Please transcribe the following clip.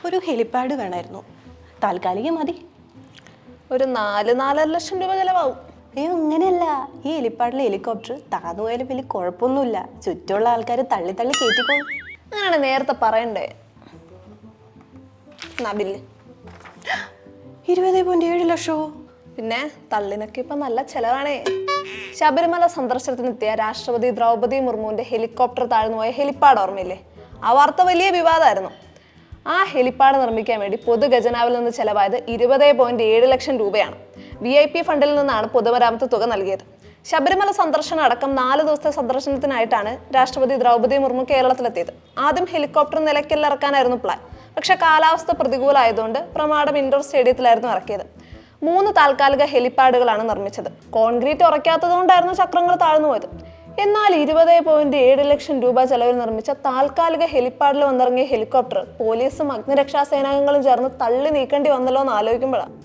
ഒരു ഹെലിപ്പാഡ് വേണമായിരുന്നു. താൽക്കാലികം മതി. ഒരു 4-4.5 ലക്ഷം രൂപ ചിലവാകും. അയ്യോ അങ്ങനെയല്ല, ഈ ഹെലിപ്പാഡിലെ ഹെലികോപ്റ്റർ താന്നു പോയാലും വലിയ കുഴപ്പമൊന്നുമില്ല. ചുറ്റുമുള്ള ആൾക്കാർ തള്ളി തള്ളി കയറ്റിക്കോളും. അങ്ങനെയാണ് നേരത്തെ പറയണ്ടേ. ബില്ല് 20.7 ലക്ഷമോ? പിന്നെ തള്ളിനൊക്കെ ഇപ്പം നല്ല ചിലവാണേ. ശബരിമല സന്ദർശനത്തിനെത്തിയ രാഷ്ട്രപതി ദ്രൗപദി മുർമുവിന്റെ ഹെലികോപ്റ്റർ താഴ്ന്നുപോയ ഹെലിപ്പാഡ് ഓർമ്മയില്ലേ? ആ വാർത്ത വലിയ വിവാദമായിരുന്നു. ആ ഹെലിപ്പാഡ് നിർമ്മിക്കാൻ വേണ്ടി പൊതുഖജനാവിൽ നിന്ന് ചെലവായത് 20.7 ലക്ഷം രൂപയാണ്. VIP ഫണ്ടിൽ നിന്നാണ് പൊതുമരാമത്ത് തുക നൽകിയത്. ശബരിമല സന്ദർശനം അടക്കം 4 ദിവസത്തെ സന്ദർശനത്തിനായിട്ടാണ് രാഷ്ട്രപതി ദ്രൗപദി മുർമു കേരളത്തിലെത്തിയത്. ആദ്യം ഹെലികോപ്റ്റർ നിലയ്ക്കൽ ഇറക്കാനായിരുന്നു പ്ലാൻ. പക്ഷെ കാലാവസ്ഥ പ്രതികൂലമായതുകൊണ്ട് പ്രമാടം ഇൻഡോർ സ്റ്റേഡിയത്തിലായിരുന്നു ഇറക്കിയത്. 3 താൽക്കാലിക ഹെലിപ്പാഡുകളാണ് നിർമ്മിച്ചത്. കോൺക്രീറ്റ് ഉറയ്ക്കാത്തത് കൊണ്ടായിരുന്നു ചക്രങ്ങൾ താഴ്ന്നുപോയത്. എന്നാൽ 20.7 ലക്ഷം രൂപ ചെലവിൽ നിർമ്മിച്ച താൽക്കാലിക ഹെലിപ്പാഡിൽ വന്നിറങ്ങിയ ഹെലികോപ്റ്റർ പോലീസും അഗ്നിരക്ഷാ സേനാംഗങ്ങളും ചേർന്ന് തള്ളി നീക്കേണ്ടി വന്നല്ലോ എന്ന് ആലോചിക്കുമ്പോഴാണ്